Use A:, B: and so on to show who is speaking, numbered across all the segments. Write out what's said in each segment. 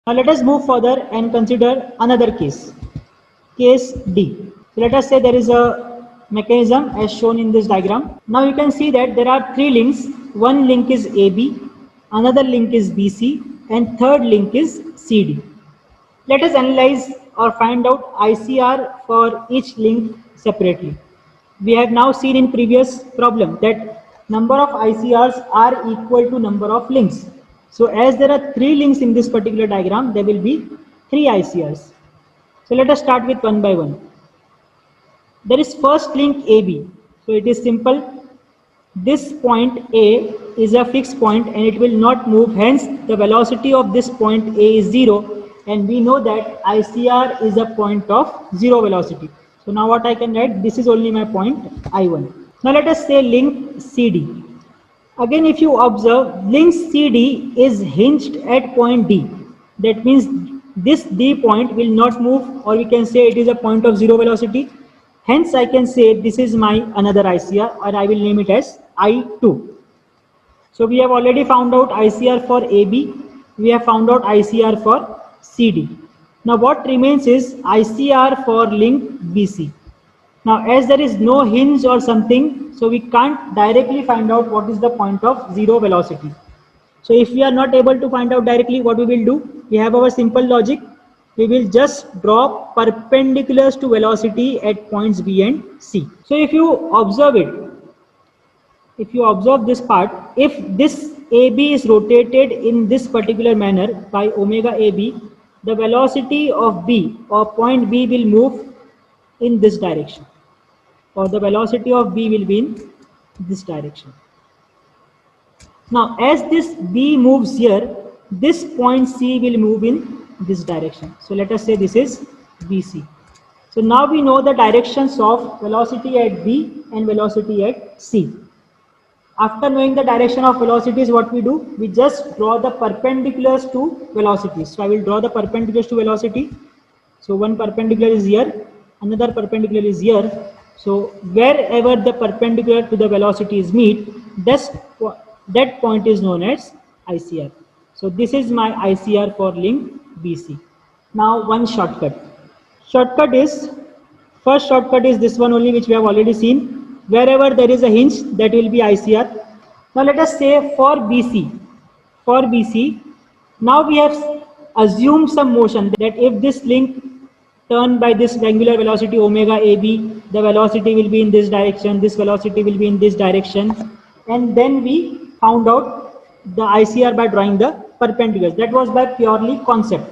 A: Now let us move further and consider another case, case D. So let us say there is a mechanism as shown in this diagram. Now you can see that there are three links. One link is AB, another link is BC, and third link is CD. Let us analyze or find out ICR for each link separately. We have now seen in previous problem that number of ICRs are equal to number of links. So as there are three links in this particular diagram, there will be three ICRs. So let us start with one by one. There is first link AB. So it is simple. This point A is a fixed point and it will not move. Hence, the velocity of this point A is 0. And we know that ICR is a point of 0 velocity. So now what I can write, this is only my point I1. Now let us say link CD. Again, if you observe, link CD is hinged at point D. That means this D point will not move, or we can say it is a point of 0 velocity. Hence, I can say this is my another ICR, or I will name it as I2. So we have already found out ICR for AB. We have found out ICR for CD. Now what remains is ICR for link BC. Now as there is no hinge or something, so we can't directly find out what is the point of 0 velocity. So if we are not able to find out directly, what we will do? We have our simple logic. We will just draw perpendiculars to velocity at points B and C. So if you observe it, if you observe this part, if this AB is rotated in this particular manner by omega AB, the velocity of B or point B will move in this direction, or the velocity of B will be in this direction. Now as this B moves here, this point C will move in this direction. So let us say this is BC. So now we know the directions of velocity at B and velocity at C. After knowing the direction of velocities, what we do? We just draw the perpendiculars to velocities. So I will draw the perpendiculars to velocity. So one perpendicular is here, another perpendicular is here. So wherever the perpendicular to the velocities meet, that point is known as ICR. So this is my ICR for link BC. Now one shortcut. First shortcut is this one only, which we have already seen. Wherever there is a hinge, that will be ICR. Now let us say for BC, now we have assumed some motion that if this link turn by this angular velocity omega AB, the velocity will be in this direction, this velocity will be in this direction, and then we found out the ICR by drawing the perpendiculars. That was by purely concept.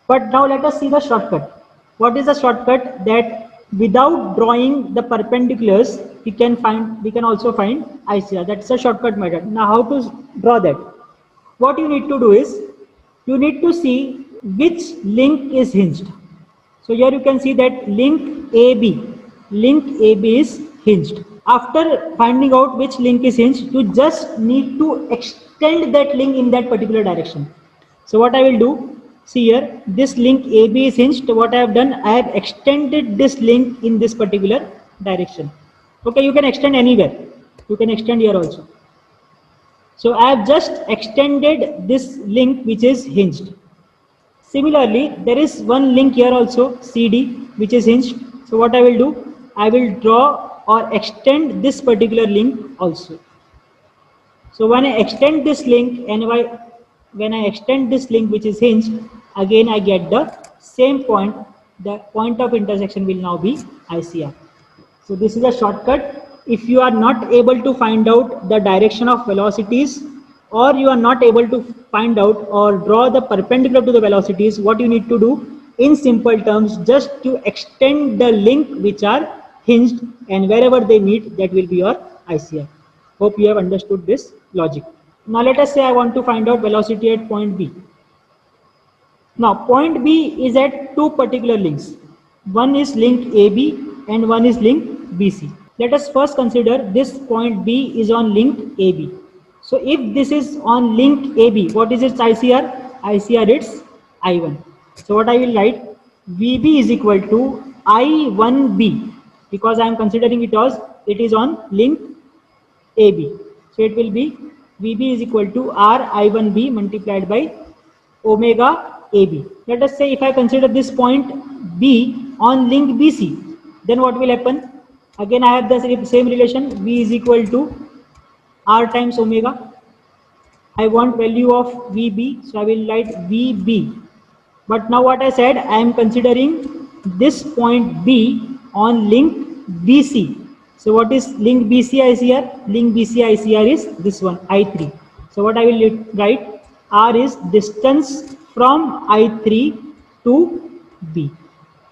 A: But now let us see the shortcut. What is the shortcut? That without drawing the perpendiculars, we can also find ICR. That's a shortcut method. Now how to draw that? What you need to do is, you need to see which link is hinged. So here you can see that link AB is hinged. After finding out which link is hinged, you just need to extend that link in that particular direction. So what I will do, see here, this link AB is hinged. What I have done, I have extended this link in this particular direction. Okay, you can extend anywhere. You can extend here also. So I have just extended this link which is hinged. Similarly, there is one link here also, CD, which is hinged. So what I will do, I will draw or extend this particular link also. So when I extend this link and when I extend this link which is hinged, again I get the same point. The point of intersection will now be ICR. So this is a shortcut. If you are not able to find out the direction of velocities, or you are not able to find out or draw the perpendicular to the velocities, what you need to do in simple terms, just to extend the link which are hinged, and wherever they meet, that will be your ICR. Hope you have understood this logic. Now let us say I want to find out velocity at point B. Now point B is at two particular links. One is link AB and one is link BC. Let us first consider this point B is on link AB. So if this is on link AB, what is its ICR? ICR it's I1. So what I will write, VB is equal to I1B, because I am considering it is on link AB. So it will be VB is equal to R I1B multiplied by omega AB. Let us say if I consider this point B on link BC, then what will happen? Again, I have the same relation. V is equal to R times omega. I want value of VB, so I will write VB. But now what I said, I am considering this point B on link BC. So what is link BC ICR? Link BC ICR is this one, I3. So what I will write, R is distance from I3 to B.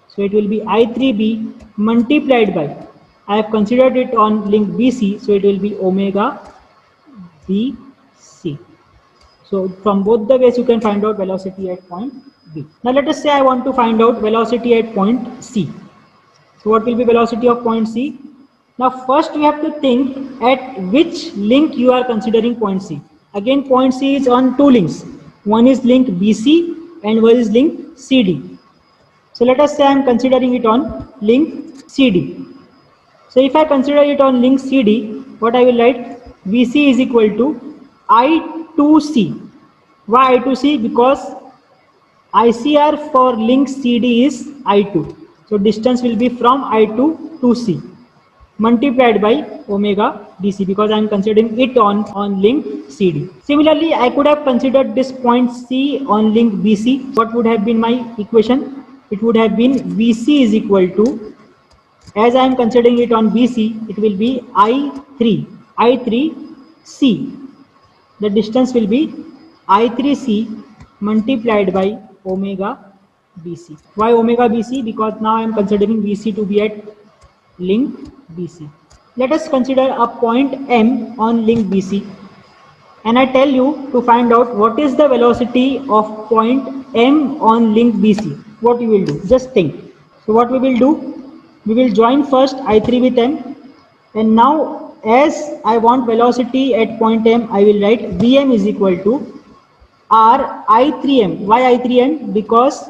A: So it will be I3B multiplied by, I have considered it on link BC, so it will be omega BC. So from both the ways you can find out velocity at point B. Now let us say I want to find out velocity at point C. So what will be velocity of point C? Now first you have to think at which link you are considering point C. Again, point C is on two links. One is link BC and one is link CD. So let us say I am considering it on link CD. So if I consider it on link CD, what I will write, VC is equal to I2C. Why I2C? Because ICR for link CD is I2. So distance will be from I2 to C multiplied by omega BC, because I am considering it on link CD. Similarly, I could have considered this point C on link BC. What would have been my equation? It would have been VC is equal to, as I am considering it on BC, it will be I3C. The distance will be I3C multiplied by omega BC. Why omega BC? Because now I am considering BC to be at link BC. Let us consider a point M on link BC, and I tell you to find out what is the velocity of point M on link BC. What you will do? Just think. So what we will do? We will join first I3 with M, and now as I want velocity at point M, I will write Vm is equal to R I3M. Why I3M? Because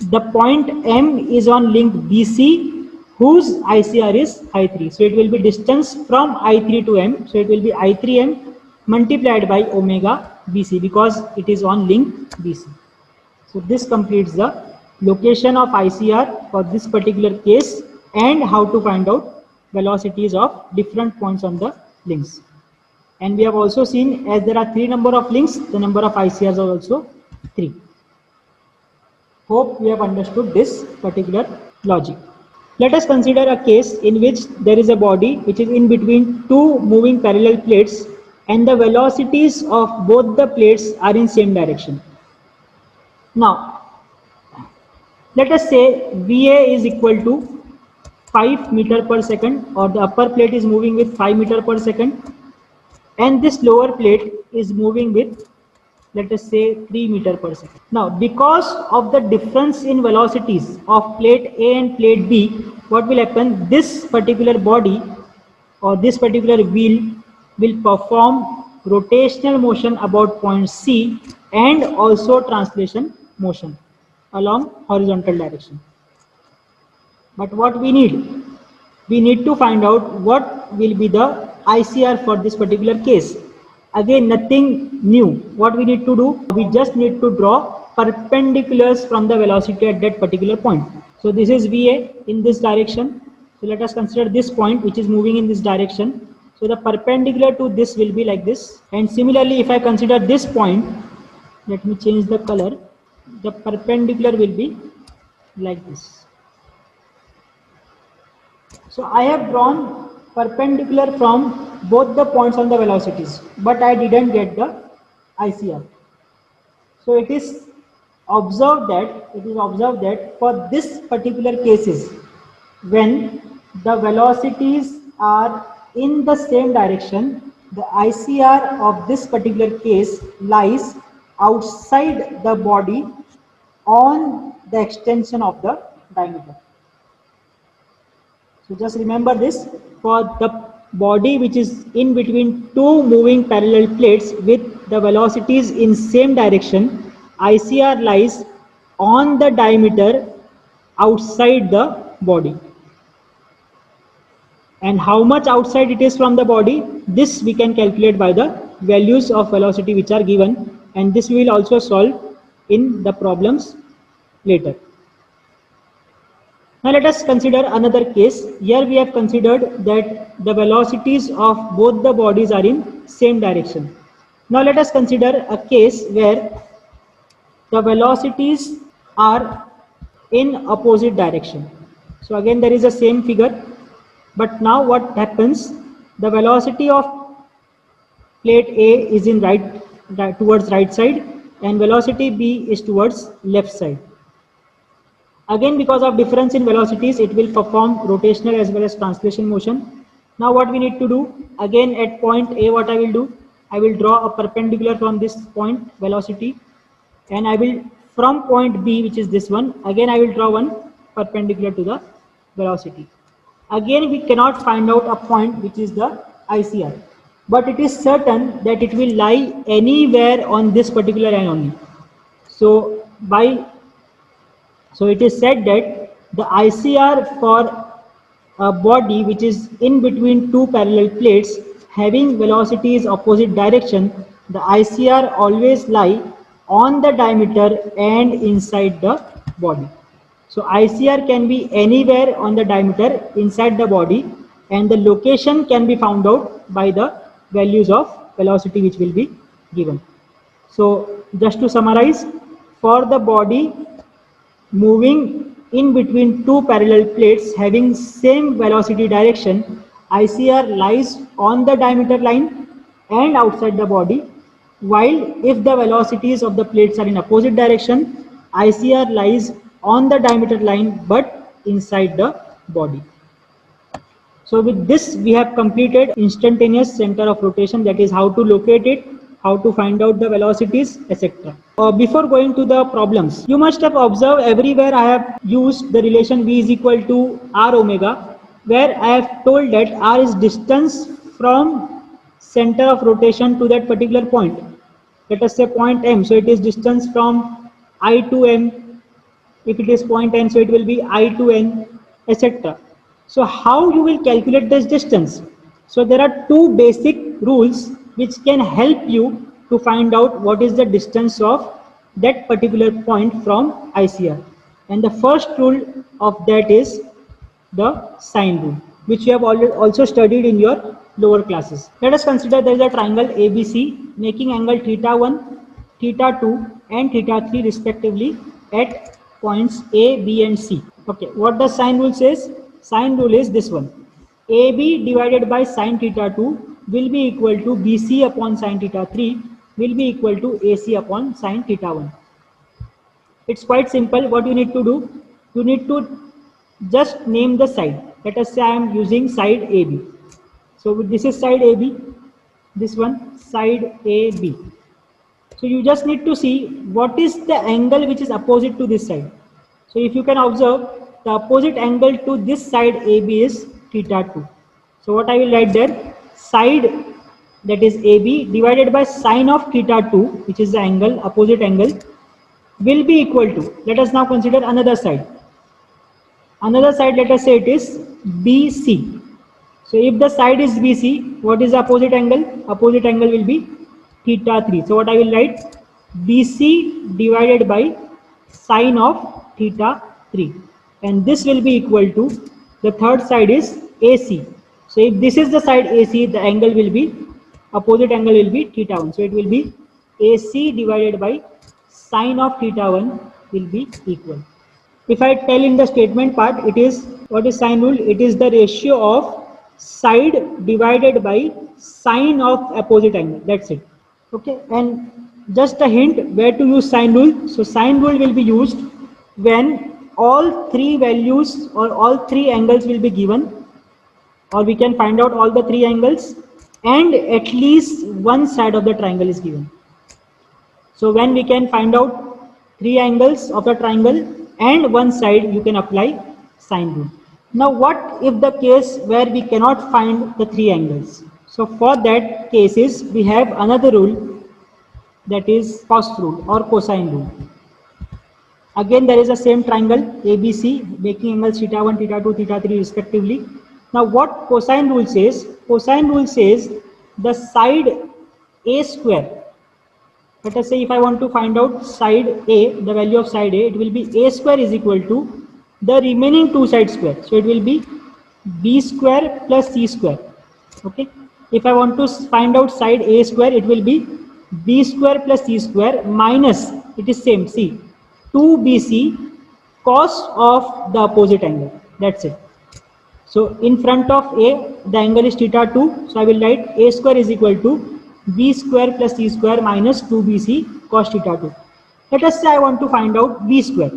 A: the point M is on link BC whose ICR is I3. So it will be distance from I3 to M. So it will be I3M multiplied by omega BC because it is on link BC. So this completes the location of ICR for this particular case and how to find out velocities of different points on the links. And we have also seen, as there are 3 number of links, the number of ICRs are also 3. Hope we have understood this particular logic. Let us consider a case in which there is a body which is in between two moving parallel plates and the velocities of both the plates are in same direction. Now, let us say VA is equal to 5 meter per second, or the upper plate is moving with 5 meter per second and this lower plate is moving with, let us say, 3 meter per second. Now, because of the difference in velocities of plate A and plate B, what will happen? This particular body or this particular wheel will perform rotational motion about point C and also translation motion along horizontal direction. But what we need? We need to find out what will be the ICR for this particular case. Again, nothing new. What we need to do? We just need to draw perpendiculars from the velocity at that particular point. So this is VA in this direction. So let us consider this point which is moving in this direction. So the perpendicular to this will be like this. And similarly, if I consider this point, let me change the color. The perpendicular will be like this. So I have drawn perpendicular from both the points on the velocities, but I didn't get the ICR. So it is observed that for this particular cases, when the velocities are in the same direction, the ICR of this particular case lies outside the body on the extension of the diameter. So just remember this, for the body which is in between two moving parallel plates with the velocities in same direction, ICR lies on the diameter outside the body. And how much outside it is from the body, this we can calculate by the values of velocity which are given, and this we will also solve in the problems later. Now let us consider another case. Here we have considered that the velocities of both the bodies are in same direction. Now let us consider a case where the velocities are in opposite direction. So again there is the same figure, but now what happens, the velocity of plate A is in towards right side and velocity B is towards left side. Again, because of difference in velocities, it will perform rotational as well as translation motion. Now what we need to do, again at point A, what I will do, I will draw a perpendicular from this point velocity, and I will from point B, which is this one, again I will draw one perpendicular to the velocity. Again we cannot find out a point which is the ICR, but it is certain that it will lie anywhere on this particular line only. So it is said that the ICR for a body which is in between two parallel plates having velocities opposite direction, the ICR always lie on the diameter and inside the body. So ICR can be anywhere on the diameter inside the body, and the location can be found out by the values of velocity which will be given. So just to summarize, for the body moving in between two parallel plates having same velocity direction, ICR lies on the diameter line and outside the body, while if the velocities of the plates are in opposite direction, ICR lies on the diameter line but inside the body. So with this we have completed instantaneous center of rotation, that is how to locate it, how to find out the velocities, etc. Before going to the problems, you must have observed everywhere I have used the relation V is equal to R omega, where I have told that R is distance from center of rotation to that particular point. Let us say point M, so it is distance from I to M. If it is point N, so it will be I to N, etc. So how you will calculate this distance? So there are two basic rules which can help you to find out what is the distance of that particular point from ICR. And the first rule of that is the sine rule, which you have already also studied in your lower classes. Let us consider there is a triangle ABC making angle theta 1, theta 2 and theta 3 respectively at points A, B and C. Okay, what the sine rule says? Sine rule is this one. AB divided by sine theta 2 will be equal to BC upon sine theta 3 will be equal to AC upon sine theta 1. It's quite simple. What you need to do, you need to just name the side. Let us say I am using side AB. So this is side AB, this one side AB. So you just need to see what is the angle which is opposite to this side. So if you can observe, the opposite angle to this side AB is theta 2. So what I will write there, side that is AB divided by sine of theta 2, which is the angle, opposite angle, will be equal to, let us now consider another side. Another side, let us say it is BC. So if the side is BC, what is the opposite angle? Opposite angle will be theta 3. So what I will write, BC divided by sine of theta 3. And this will be equal to, the third side is AC. So if this is the side AC, the angle will be, opposite angle will be theta 1. So it will be AC divided by sine of theta 1 will be equal. If I tell in the statement part, it is, what is sine rule? It is the ratio of side divided by sine of opposite angle. That's it. Okay, and just a hint where to use sine rule. So sine rule will be used when all three values or all three angles will be given, or we can find out all the three angles and at least one side of the triangle is given. So when we can find out three angles of the triangle and one side, you can apply sine rule. Now what if the case where we cannot find the three angles? So for that cases we have another rule, that is cos rule or cosine rule. Again there is the same triangle ABC making angles theta 1, theta 2, theta 3 respectively. Now what cosine rule says? Cosine rule says the side A square, Let us say if I want to find out side A, the value of side A, it will be A square is equal to the remaining two side square. So it will be B square plus C square. Okay. If I want to find out side A square, it will be B square plus C square minus, it is same, see, 2BC cos of the opposite angle. That's it. So in front of A, the angle is theta 2. So I will write A square is equal to B square plus C square minus 2BC cos theta 2. Let us say I want to find out B square.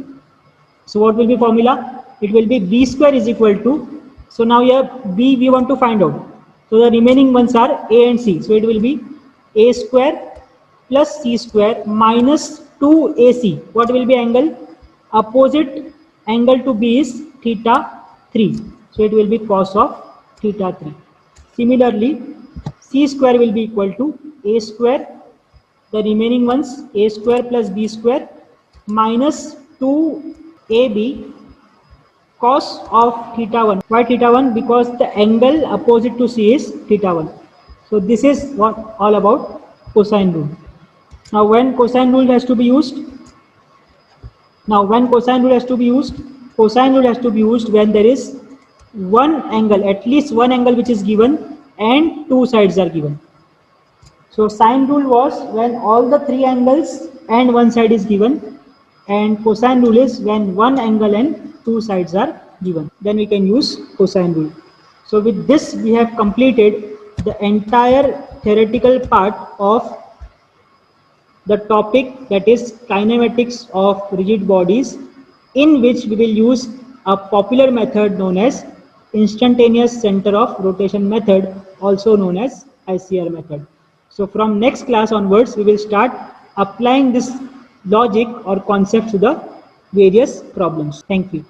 A: So what will be formula? It will be B square is equal to, so now here B we want to find out. So the remaining ones are A and C. So it will be A square plus C square minus 2AC. What will be angle? Opposite angle to B is theta 3. So it will be cos of theta 3. Similarly, C square will be equal to A square, the remaining ones A square plus B square minus 2AB cos of theta 1. Why theta 1? Because the angle opposite to C is theta 1. So this is what all about cosine rule. Now when cosine rule has to be used? Cosine rule has to be used when there is one angle, at least one angle which is given and two sides are given. So sine rule was when all the three angles and one side is given, and cosine rule is when one angle and two sides are given. Then we can use cosine rule. So with this we have completed the entire theoretical part of the topic, that is kinematics of rigid bodies, in which we will use a popular method known as instantaneous center of rotation method, also known as ICR method. So from next class onwards we will start applying this logic or concept to the various problems. Thank you.